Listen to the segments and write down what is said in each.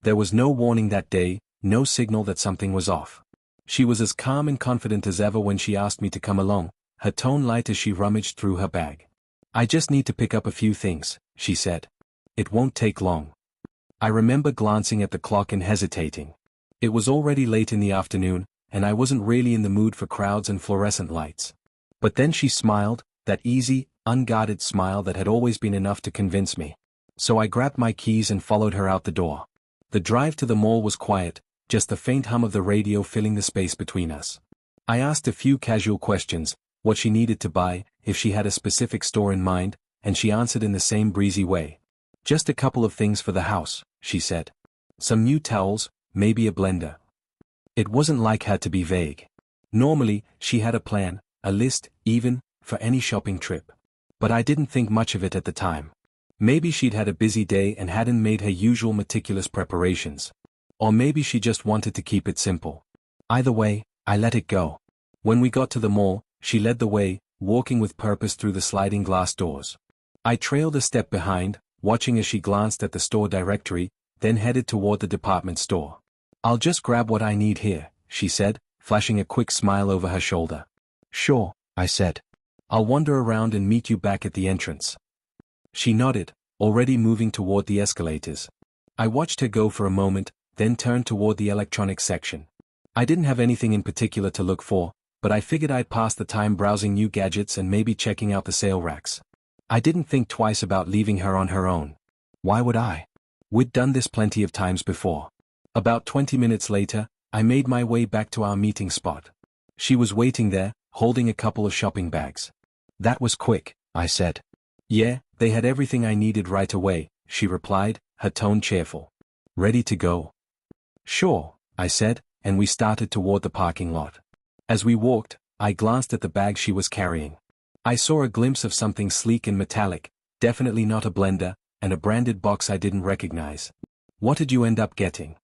There was no warning that day, no signal that something was off. She was as calm and confident as ever when she asked me to come along, her tone light as she rummaged through her bag. "I just need to pick up a few things," she said. "It won't take long." I remember glancing at the clock and hesitating. It was already late in the afternoon, and I wasn't really in the mood for crowds and fluorescent lights. But then she smiled, that easy, unguarded smile that had always been enough to convince me. So I grabbed my keys and followed her out the door. The drive to the mall was quiet, just the faint hum of the radio filling the space between us. I asked a few casual questions, what she needed to buy, if she had a specific store in mind, and she answered in the same breezy way. "Just a couple of things for the house," she said. "Some new towels, maybe a blender." It wasn't like her to be vague. Normally, she had a plan, a list, even, for any shopping trip. But I didn't think much of it at the time. Maybe she'd had a busy day and hadn't made her usual meticulous preparations. Or maybe she just wanted to keep it simple. Either way, I let it go. When we got to the mall, she led the way, walking with purpose through the sliding glass doors. I trailed a step behind, watching as she glanced at the store directory, then headed toward the department store. "I'll just grab what I need here," she said, flashing a quick smile over her shoulder. "Sure," I said. "I'll wander around and meet you back at the entrance." She nodded, already moving toward the escalators. I watched her go for a moment, then turned toward the electronics section. I didn't have anything in particular to look for, but I figured I'd pass the time browsing new gadgets and maybe checking out the sale racks. I didn't think twice about leaving her on her own. Why would I? We'd done this plenty of times before. About 20 minutes later, I made my way back to our meeting spot. She was waiting there, holding a couple of shopping bags. "That was quick," I said. "Yeah, they had everything I needed right away," she replied, her tone cheerful. "Ready to go?" "Sure," I said, and we started toward the parking lot. As we walked, I glanced at the bag she was carrying. I saw a glimpse of something sleek and metallic, definitely not a blender, and a branded box I didn't recognize. "What did you end up getting?"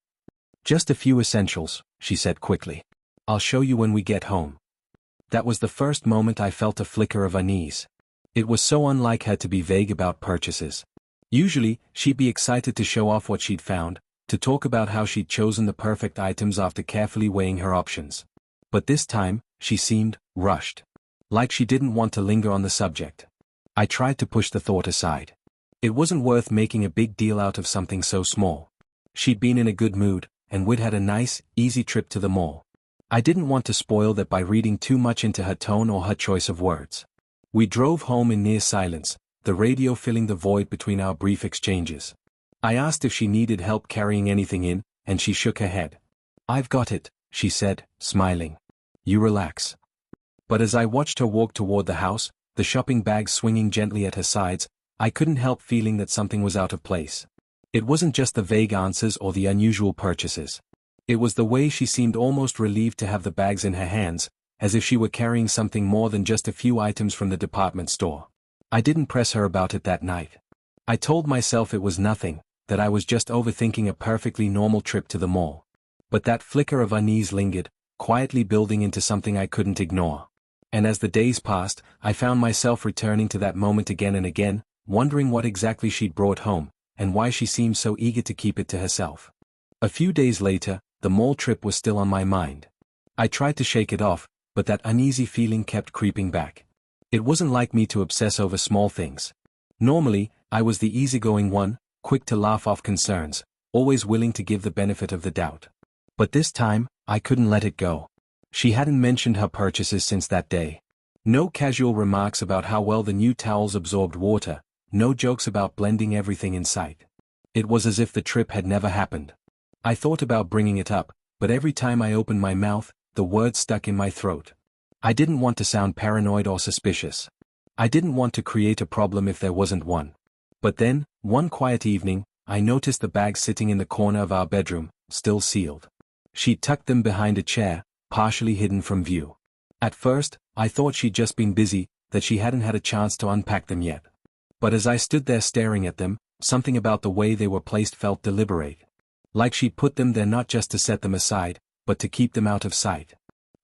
"Just a few essentials," she said quickly. "I'll show you when we get home." That was the first moment I felt a flicker of unease. It was so unlike her to be vague about purchases. Usually, she'd be excited to show off what she'd found, to talk about how she'd chosen the perfect items after carefully weighing her options. But this time, she seemed rushed. Like she didn't want to linger on the subject. I tried to push the thought aside. It wasn't worth making a big deal out of something so small. She'd been in a good mood, and we'd had a nice, easy trip to the mall. I didn't want to spoil that by reading too much into her tone or her choice of words. We drove home in near silence, the radio filling the void between our brief exchanges. I asked if she needed help carrying anything in, and she shook her head. "I've got it," she said, smiling. "You relax." But as I watched her walk toward the house, the shopping bag swinging gently at her sides, I couldn't help feeling that something was out of place. It wasn't just the vague answers or the unusual purchases. It was the way she seemed almost relieved to have the bags in her hands, as if she were carrying something more than just a few items from the department store. I didn't press her about it that night. I told myself it was nothing, that I was just overthinking a perfectly normal trip to the mall. But that flicker of unease lingered, quietly building into something I couldn't ignore. And as the days passed, I found myself returning to that moment again and again, wondering what exactly she'd brought home, and why she seemed so eager to keep it to herself. A few days later, the mall trip was still on my mind. I tried to shake it off, but that uneasy feeling kept creeping back. It wasn't like me to obsess over small things. Normally, I was the easygoing one, quick to laugh off concerns, always willing to give the benefit of the doubt. But this time, I couldn't let it go. She hadn't mentioned her purchases since that day. No casual remarks about how well the new towels absorbed water, no jokes about blending everything in sight. It was as if the trip had never happened. I thought about bringing it up, but every time I opened my mouth, the words stuck in my throat. I didn't want to sound paranoid or suspicious. I didn't want to create a problem if there wasn't one. But then, one quiet evening, I noticed the bags sitting in the corner of our bedroom, still sealed. She'd tucked them behind a chair, partially hidden from view. At first, I thought she'd just been busy, that she hadn't had a chance to unpack them yet. But as I stood there staring at them, something about the way they were placed felt deliberate. Like she'd put them there not just to set them aside, but to keep them out of sight.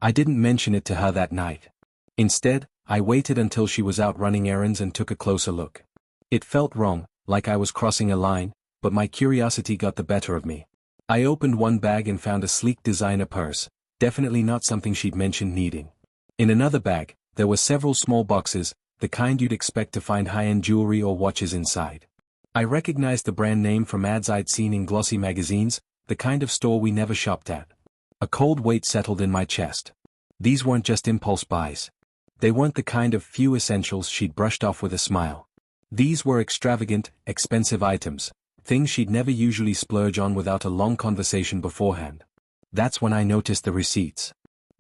I didn't mention it to her that night. Instead, I waited until she was out running errands and took a closer look. It felt wrong, like I was crossing a line, but my curiosity got the better of me. I opened one bag and found a sleek designer purse, definitely not something she'd mentioned needing. In another bag, there were several small boxes, the kind you'd expect to find high-end jewelry or watches inside. I recognized the brand name from ads I'd seen in glossy magazines, the kind of store we never shopped at. A cold weight settled in my chest. These weren't just impulse buys. They weren't the kind of few essentials she'd brushed off with a smile. These were extravagant, expensive items, things she'd never usually splurge on without a long conversation beforehand. That's when I noticed the receipts.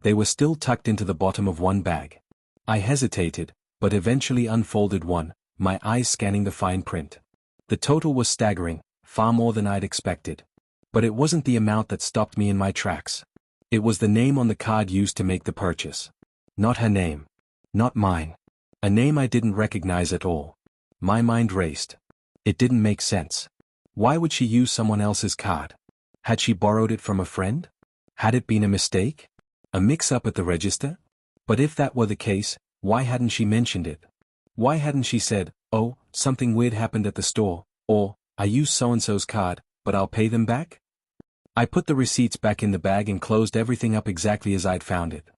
They were still tucked into the bottom of one bag. I hesitated, but eventually unfolded one, my eyes scanning the fine print. The total was staggering, far more than I'd expected. But it wasn't the amount that stopped me in my tracks. It was the name on the card used to make the purchase. Not her name. Not mine. A name I didn't recognize at all. My mind raced. It didn't make sense. Why would she use someone else's card? Had she borrowed it from a friend? Had it been a mistake? A mix-up at the register? But if that were the case, why hadn't she mentioned it? Why hadn't she said, "Oh, something weird happened at the store," or, "I used so-and-so's card, but I'll pay them back"? I put the receipts back in the bag and closed everything up exactly as I'd found it.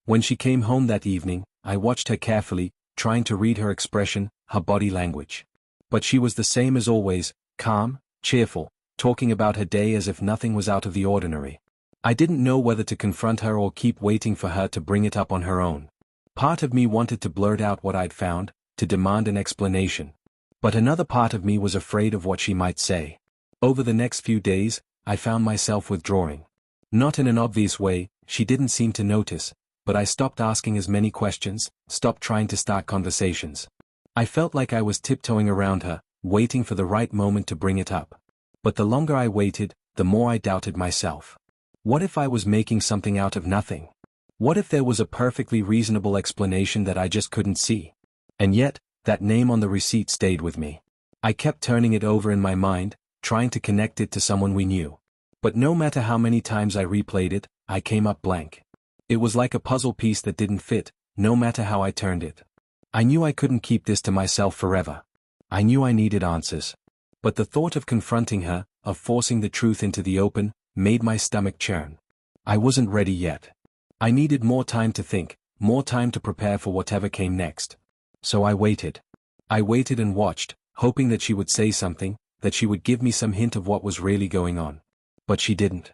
When she came home that evening, I watched her carefully, trying to read her expression, her body language. But she was the same as always, calm, cheerful, talking about her day as if nothing was out of the ordinary. I didn't know whether to confront her or keep waiting for her to bring it up on her own. Part of me wanted to blurt out what I'd found, to demand an explanation. But another part of me was afraid of what she might say. Over the next few days, I found myself withdrawing. Not in an obvious way, she didn't seem to notice, but I stopped asking as many questions, stopped trying to start conversations. I felt like I was tiptoeing around her, waiting for the right moment to bring it up. But the longer I waited, the more I doubted myself. What if I was making something out of nothing? What if there was a perfectly reasonable explanation that I just couldn't see? And yet, that name on the receipt stayed with me. I kept turning it over in my mind, trying to connect it to someone we knew. But no matter how many times I replayed it, I came up blank. It was like a puzzle piece that didn't fit, no matter how I turned it. I knew I couldn't keep this to myself forever. I knew I needed answers. But the thought of confronting her, of forcing the truth into the open, made my stomach churn. I wasn't ready yet. I needed more time to think, more time to prepare for whatever came next. So I waited. I waited and watched, hoping that she would say something, that she would give me some hint of what was really going on. But she didn't.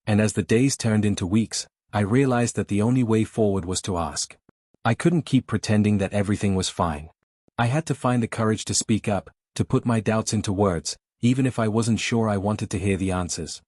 And as the days turned into weeks, I realized that the only way forward was to ask. I couldn't keep pretending that everything was fine. I had to find the courage to speak up, to put my doubts into words, even if I wasn't sure I wanted to hear the answers.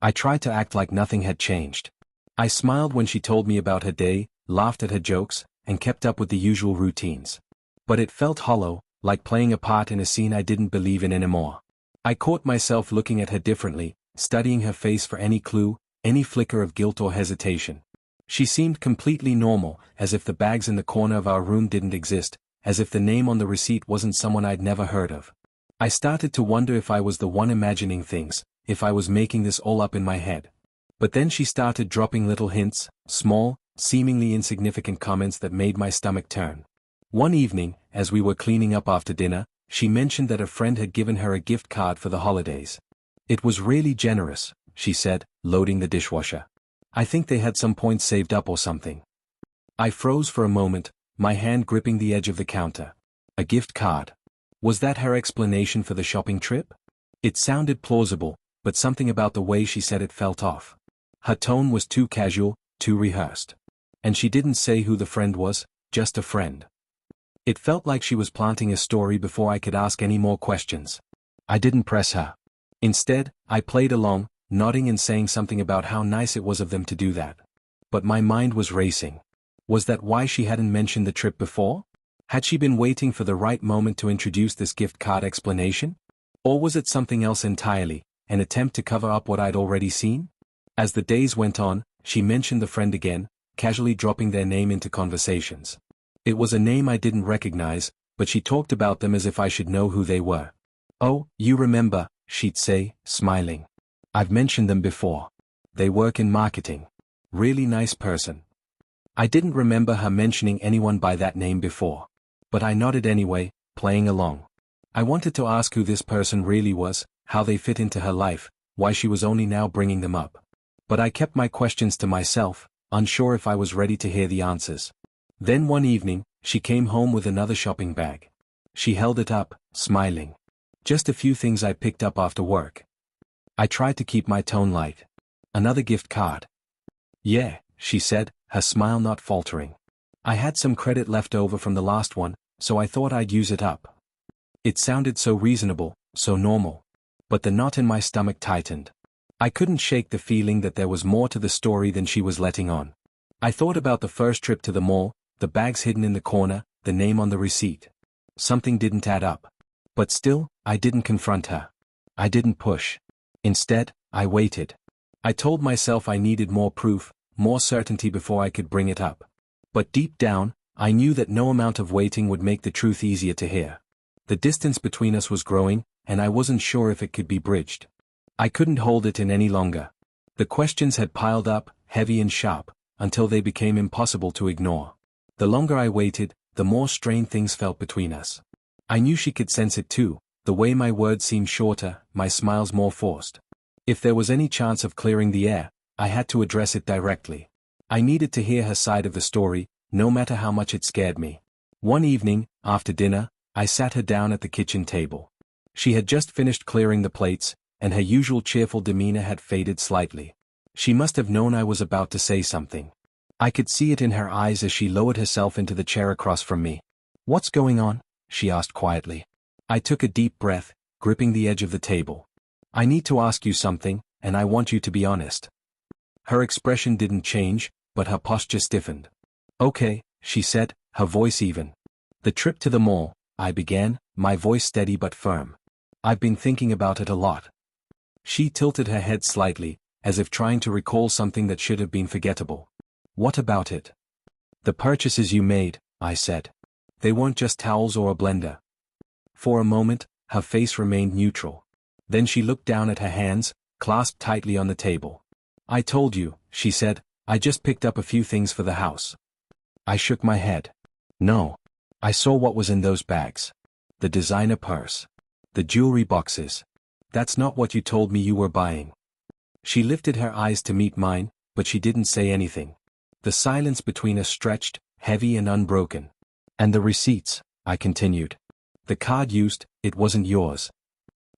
I tried to act like nothing had changed. I smiled when she told me about her day, laughed at her jokes, and kept up with the usual routines. But it felt hollow, like playing a part in a scene I didn't believe in anymore. I caught myself looking at her differently, studying her face for any clue, any flicker of guilt or hesitation. She seemed completely normal, as if the bags in the corner of our room didn't exist, as if the name on the receipt wasn't someone I'd never heard of. I started to wonder if I was the one imagining things, if I was making this all up in my head. But then she started dropping little hints, small, seemingly insignificant comments that made my stomach turn. One evening, as we were cleaning up after dinner, she mentioned that a friend had given her a gift card for the holidays. "It was really generous," she said, loading the dishwasher. "I think they had some points saved up or something." I froze for a moment, my hand gripping the edge of the counter. A gift card. Was that her explanation for the shopping trip? It sounded plausible, but something about the way she said it felt off. Her tone was too casual, too rehearsed. And she didn't say who the friend was, just a friend. It felt like she was planting a story before I could ask any more questions. I didn't press her. Instead, I played along, nodding and saying something about how nice it was of them to do that. But my mind was racing. Was that why she hadn't mentioned the trip before? Had she been waiting for the right moment to introduce this gift card explanation? Or was it something else entirely, an attempt to cover up what I'd already seen? As the days went on, she mentioned the friend again, casually dropping their name into conversations. It was a name I didn't recognize, but she talked about them as if I should know who they were. "Oh, you remember," she'd say, smiling. "I've mentioned them before. They work in marketing. Really nice person." I didn't remember her mentioning anyone by that name before. But I nodded anyway, playing along. I wanted to ask who this person really was, how they fit into her life, why she was only now bringing them up. But I kept my questions to myself, unsure if I was ready to hear the answers. Then one evening, she came home with another shopping bag. She held it up, smiling. Just a few things I picked up after work. I tried to keep my tone light. Another gift card. Yeah, she said, her smile not faltering. I had some credit left over from the last one, so I thought I'd use it up. It sounded so reasonable, so normal. But the knot in my stomach tightened. I couldn't shake the feeling that there was more to the story than she was letting on. I thought about the first trip to the mall, the bags hidden in the corner, the name on the receipt. Something didn't add up. But still, I didn't confront her. I didn't push. Instead, I waited. I told myself I needed more proof, more certainty before I could bring it up. But deep down, I knew that no amount of waiting would make the truth easier to hear. The distance between us was growing, and I wasn't sure if it could be bridged. I couldn't hold it in any longer. The questions had piled up, heavy and sharp, until they became impossible to ignore. The longer I waited, the more strained things felt between us. I knew she could sense it too, the way my words seemed shorter, my smiles more forced. If there was any chance of clearing the air, I had to address it directly. I needed to hear her side of the story, no matter how much it scared me. One evening, after dinner, I sat her down at the kitchen table. She had just finished clearing the plates, and her usual cheerful demeanor had faded slightly. She must have known I was about to say something. I could see it in her eyes as she lowered herself into the chair across from me. "What's going on?" she asked quietly. I took a deep breath, gripping the edge of the table. "I need to ask you something, and I want you to be honest." Her expression didn't change, but her posture stiffened. "Okay," she said, her voice even. "The trip to the mall," I began, my voice steady but firm. "I've been thinking about it a lot." She tilted her head slightly, as if trying to recall something that should have been forgettable. "What about it?" "The purchases you made," I said. "They weren't just towels or a blender." For a moment, her face remained neutral. Then she looked down at her hands, clasped tightly on the table. "I told you," she said, "I just picked up a few things for the house." I shook my head. "No. I saw what was in those bags. The designer purse. The jewelry boxes. That's not what you told me you were buying." She lifted her eyes to meet mine, but she didn't say anything. The silence between us stretched, heavy and unbroken. "And the receipts," I continued. "The card used, it wasn't yours."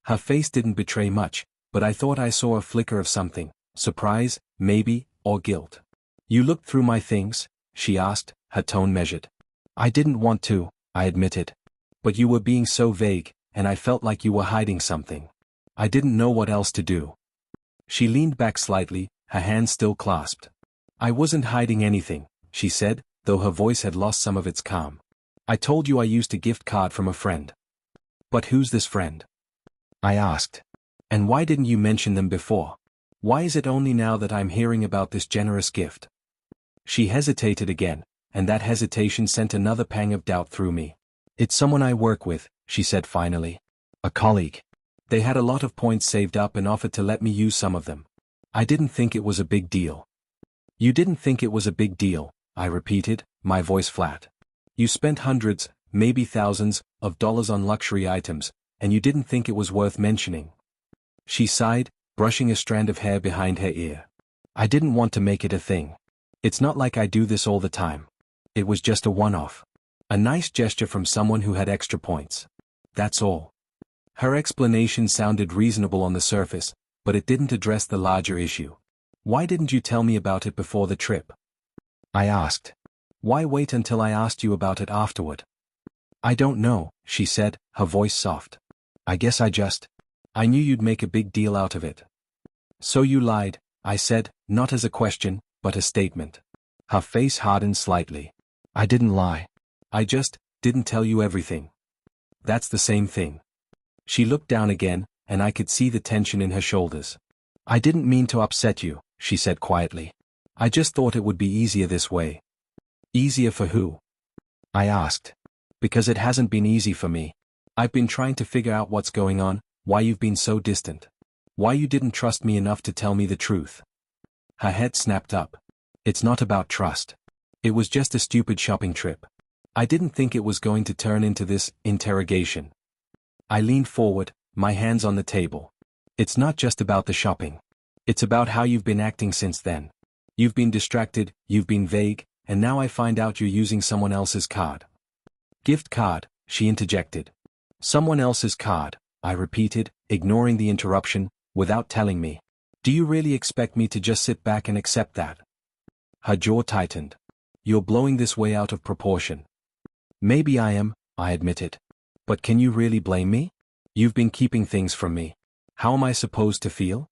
Her face didn't betray much, but I thought I saw a flicker of something, surprise, maybe, or guilt. "You looked through my things?" she asked, her tone measured. "I didn't want to," I admitted. "But you were being so vague, and I felt like you were hiding something. I didn't know what else to do." She leaned back slightly, her hands still clasped. "I wasn't hiding anything," she said, though her voice had lost some of its calm. "I told you I used a gift card from a friend." "But who's this friend?" I asked. "And why didn't you mention them before? Why is it only now that I'm hearing about this generous gift?" She hesitated again, and that hesitation sent another pang of doubt through me. "It's someone I work with," she said finally. "A colleague. They had a lot of points saved up and offered to let me use some of them. I didn't think it was a big deal." "You didn't think it was a big deal," I repeated, my voice flat. "You spent hundreds, maybe thousands, of dollars on luxury items, and you didn't think it was worth mentioning." She sighed, brushing a strand of hair behind her ear. "I didn't want to make it a thing. It's not like I do this all the time. It was just a one-off. A nice gesture from someone who had extra points. That's all." Her explanation sounded reasonable on the surface, but it didn't address the larger issue. "Why didn't you tell me about it before the trip?" I asked. "Why wait until I asked you about it afterward?" "I don't know," she said, her voice soft. "I guess I knew you'd make a big deal out of it." "So you lied," I said, not as a question, but a statement. Her face hardened slightly. "I didn't lie. I just didn't tell you everything." "That's the same thing." She looked down again, and I could see the tension in her shoulders. "I didn't mean to upset you," she said quietly. "I just thought it would be easier this way." "Easier for who?" I asked. "Because it hasn't been easy for me. I've been trying to figure out what's going on, why you've been so distant. Why you didn't trust me enough to tell me the truth." Her head snapped up. "It's not about trust. It was just a stupid shopping trip. I didn't think it was going to turn into this interrogation." I leaned forward, my hands on the table. It's not just about the shopping. It's about how you've been acting since then. You've been distracted, you've been vague, and now I find out you're using someone else's card. Gift card, she interjected. Someone else's card, I repeated, ignoring the interruption, without telling me. Do you really expect me to just sit back and accept that? Her jaw tightened. You're blowing this way out of proportion. Maybe I am, I admitted. But can you really blame me? You've been keeping things from me. How am I supposed to feel?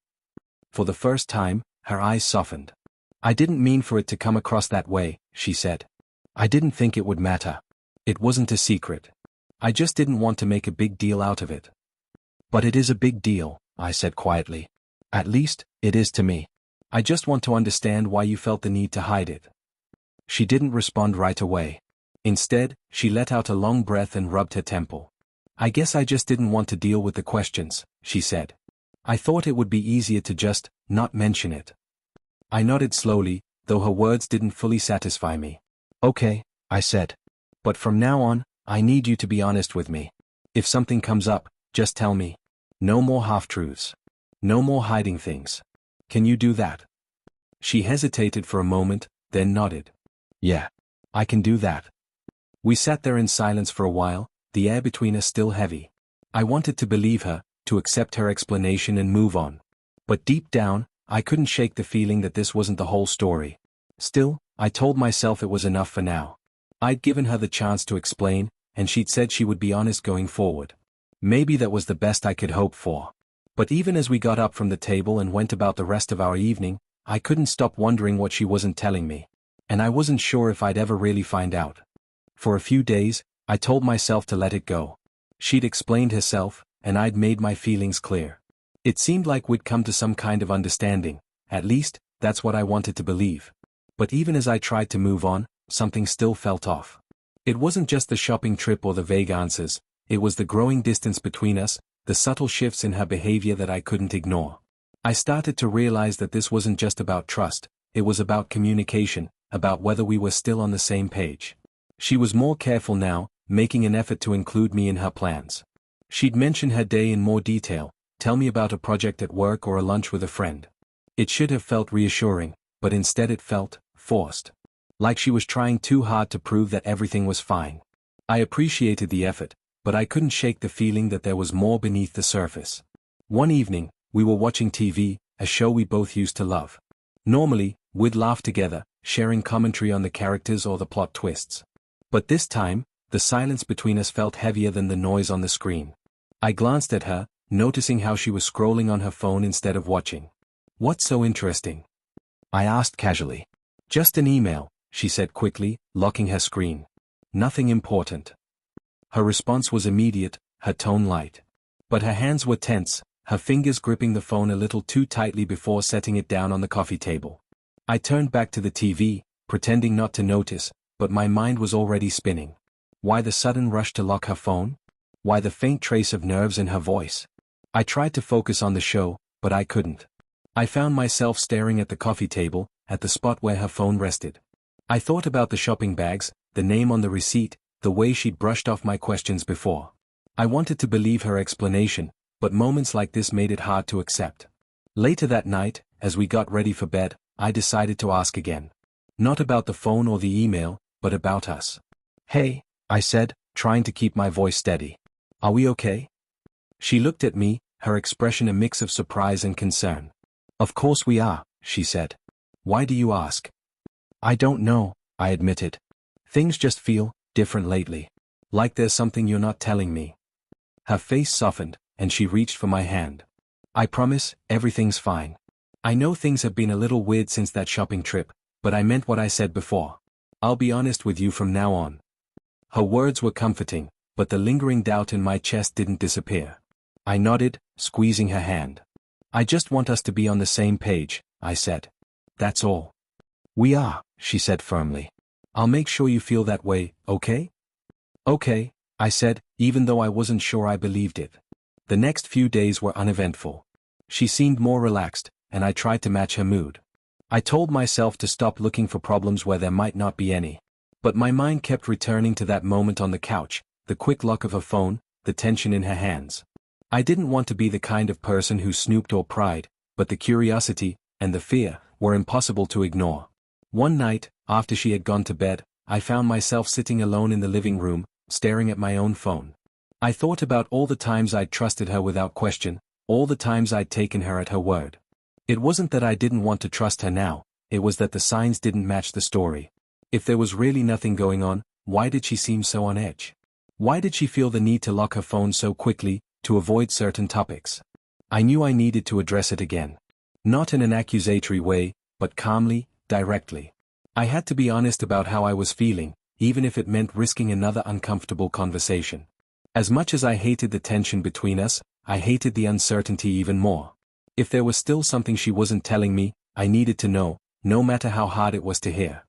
For the first time, her eyes softened. I didn't mean for it to come across that way, she said. I didn't think it would matter. It wasn't a secret. I just didn't want to make a big deal out of it. But it is a big deal, I said quietly. At least, it is to me. I just want to understand why you felt the need to hide it. She didn't respond right away. Instead, she let out a long breath and rubbed her temple. I guess I just didn't want to deal with the questions, she said. I thought it would be easier to just not mention it. I nodded slowly, though her words didn't fully satisfy me. Okay, I said. But from now on, I need you to be honest with me. If something comes up, just tell me. No more half-truths. No more hiding things. Can you do that? She hesitated for a moment, then nodded. Yeah. I can do that. We sat there in silence for a while, the air between us still heavy. I wanted to believe her, to accept her explanation and move on. But deep down, I couldn't shake the feeling that this wasn't the whole story. Still, I told myself it was enough for now. I'd given her the chance to explain, and she'd said she would be honest going forward. Maybe that was the best I could hope for. But even as we got up from the table and went about the rest of our evening, I couldn't stop wondering what she wasn't telling me. And I wasn't sure if I'd ever really find out. For a few days, I told myself to let it go. She'd explained herself, and I'd made my feelings clear. It seemed like we'd come to some kind of understanding, at least, that's what I wanted to believe. But even as I tried to move on, something still felt off. It wasn't just the shopping trip or the vague answers, it was the growing distance between us, the subtle shifts in her behavior that I couldn't ignore. I started to realize that this wasn't just about trust, it was about communication, about whether we were still on the same page. She was more careful now, making an effort to include me in her plans. She'd mention her day in more detail, tell me about a project at work or a lunch with a friend. It should have felt reassuring, but instead it felt forced. Like she was trying too hard to prove that everything was fine. I appreciated the effort, but I couldn't shake the feeling that there was more beneath the surface. One evening, we were watching TV, a show we both used to love. Normally, we'd laugh together, sharing commentary on the characters or the plot twists. But this time, the silence between us felt heavier than the noise on the screen. I glanced at her, noticing how she was scrolling on her phone instead of watching. "What's so interesting?" I asked casually. "Just an email," she said quickly, locking her screen. "Nothing important." Her response was immediate, her tone light. But her hands were tense, her fingers gripping the phone a little too tightly before setting it down on the coffee table. I turned back to the TV, pretending not to notice, but my mind was already spinning. Why the sudden rush to lock her phone? Why the faint trace of nerves in her voice? I tried to focus on the show, but I couldn't. I found myself staring at the coffee table, at the spot where her phone rested. I thought about the shopping bags, the name on the receipt, the way she'd brushed off my questions before. I wanted to believe her explanation, but moments like this made it hard to accept. Later that night, as we got ready for bed, I decided to ask again. Not about the phone or the email, but about us. "Hey," I said, trying to keep my voice steady. "Are we okay?" She looked at me, her expression a mix of surprise and concern. "Of course we are," she said. "Why do you ask?" "I don't know," I admitted. "Things just feel different lately. Like there's something you're not telling me." Her face softened, and she reached for my hand. "I promise, everything's fine. I know things have been a little weird since that shopping trip, but I meant what I said before. I'll be honest with you from now on." Her words were comforting, but the lingering doubt in my chest didn't disappear. I nodded, squeezing her hand. "I just want us to be on the same page," I said. "That's all." "We are," she said firmly. "I'll make sure you feel that way, okay?" "Okay," I said, even though I wasn't sure I believed it. The next few days were uneventful. She seemed more relaxed, and I tried to match her mood. I told myself to stop looking for problems where there might not be any. But my mind kept returning to that moment on the couch, the quick lock of her phone, the tension in her hands. I didn't want to be the kind of person who snooped or pried, but the curiosity, and the fear, were impossible to ignore. One night, after she had gone to bed, I found myself sitting alone in the living room, staring at my own phone. I thought about all the times I'd trusted her without question, all the times I'd taken her at her word. It wasn't that I didn't want to trust her now, it was that the signs didn't match the story. If there was really nothing going on, why did she seem so on edge? Why did she feel the need to lock her phone so quickly, to avoid certain topics? I knew I needed to address it again. Not in an accusatory way, but calmly, directly. I had to be honest about how I was feeling, even if it meant risking another uncomfortable conversation. As much as I hated the tension between us, I hated the uncertainty even more. If there was still something she wasn't telling me, I needed to know, no matter how hard it was to hear.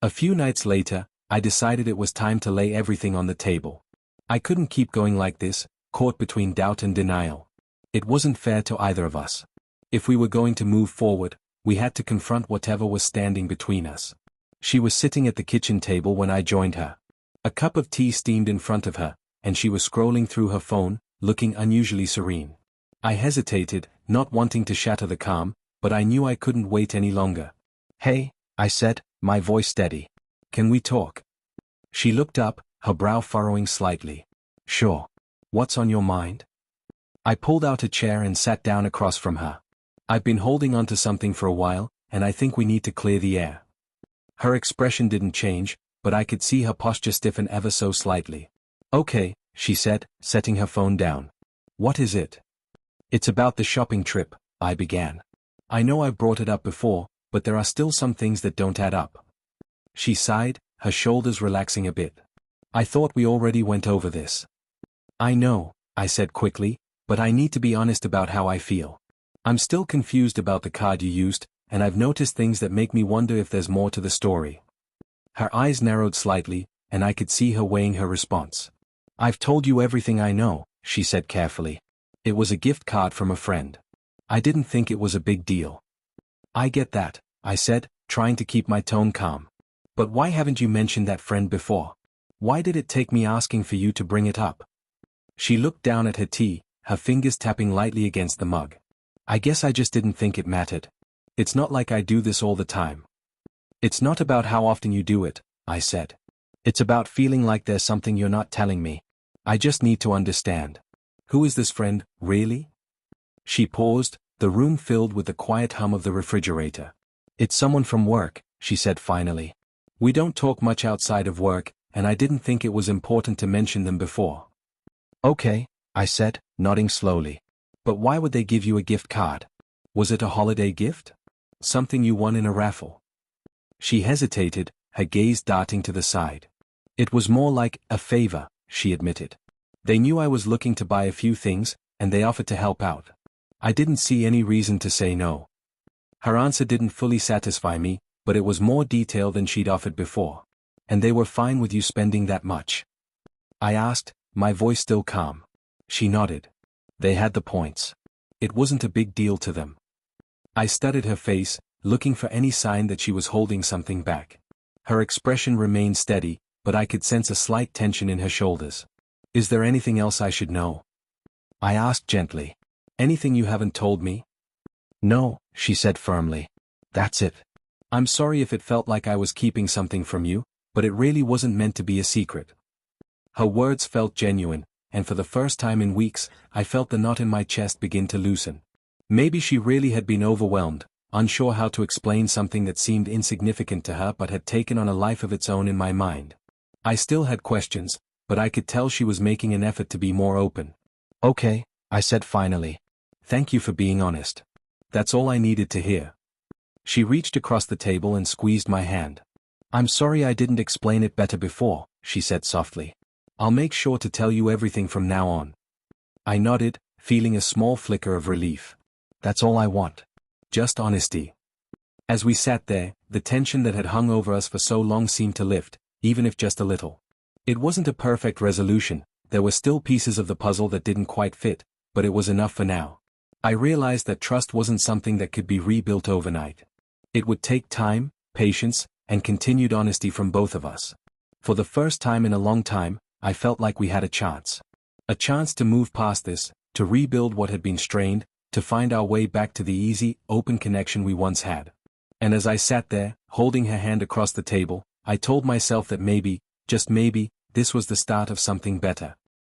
A few nights later, I decided it was time to lay everything on the table. I couldn't keep going like this, caught between doubt and denial. It wasn't fair to either of us. If we were going to move forward, we had to confront whatever was standing between us. She was sitting at the kitchen table when I joined her. A cup of tea steamed in front of her, and she was scrolling through her phone, looking unusually serene. I hesitated, not wanting to shatter the calm, but I knew I couldn't wait any longer. "Hey," I said, my voice steady. "Can we talk?" She looked up, her brow furrowing slightly. "Sure. What's on your mind?" I pulled out a chair and sat down across from her. "I've been holding on to something for a while, and I think we need to clear the air." Her expression didn't change, but I could see her posture stiffen ever so slightly. "Okay," she said, setting her phone down. "What is it?" "It's about the shopping trip," I began. "I know I've brought it up before, but there are still some things that don't add up." She sighed, her shoulders relaxing a bit. "I thought we already went over this." "I know," I said quickly, "but I need to be honest about how I feel. I'm still confused about the card you used, and I've noticed things that make me wonder if there's more to the story." Her eyes narrowed slightly, and I could see her weighing her response. "I've told you everything I know," she said carefully. "It was a gift card from a friend. I didn't think it was a big deal." "I get that," I said, trying to keep my tone calm. "But why haven't you mentioned that friend before? Why did it take me asking for you to bring it up?" She looked down at her tea, her fingers tapping lightly against the mug. "I guess I just didn't think it mattered. It's not like I do this all the time." "It's not about how often you do it," I said. "It's about feeling like there's something you're not telling me. I just need to understand. Who is this friend, really?" She paused, the room filled with the quiet hum of the refrigerator. "It's someone from work," she said finally. "We don't talk much outside of work, and I didn't think it was important to mention them before." "Okay," I said, nodding slowly. "But why would they give you a gift card? Was it a holiday gift? Something you won in a raffle?" She hesitated, her gaze darting to the side. "It was more like a favor," she admitted. "They knew I was looking to buy a few things, and they offered to help out. I didn't see any reason to say no." Her answer didn't fully satisfy me, but it was more detailed than she'd offered before. "And they were fine with you spending that much?" I asked, my voice still calm. She nodded. "They had the points. It wasn't a big deal to them." I studied her face, looking for any sign that she was holding something back. Her expression remained steady, but I could sense a slight tension in her shoulders. "Is there anything else I should know?" I asked gently. "Anything you haven't told me?" "No," she said firmly. "That's it. I'm sorry if it felt like I was keeping something from you, but it really wasn't meant to be a secret." Her words felt genuine, and for the first time in weeks, I felt the knot in my chest begin to loosen. Maybe she really had been overwhelmed, unsure how to explain something that seemed insignificant to her but had taken on a life of its own in my mind. I still had questions, but I could tell she was making an effort to be more open. "Okay," I said finally. "Thank you for being honest. That's all I needed to hear." She reached across the table and squeezed my hand. "I'm sorry I didn't explain it better before," she said softly. "I'll make sure to tell you everything from now on." I nodded, feeling a small flicker of relief. That's all I want. Just honesty. As we sat there, the tension that had hung over us for so long seemed to lift, even if just a little. It wasn't a perfect resolution, there were still pieces of the puzzle that didn't quite fit, but it was enough for now. I realized that trust wasn't something that could be rebuilt overnight. It would take time, patience, and continued honesty from both of us. For the first time in a long time, I felt like we had a chance. A chance to move past this, to rebuild what had been strained, to find our way back to the easy, open connection we once had. And as I sat there, holding her hand across the table, I told myself that maybe, just maybe, this was the start of something better.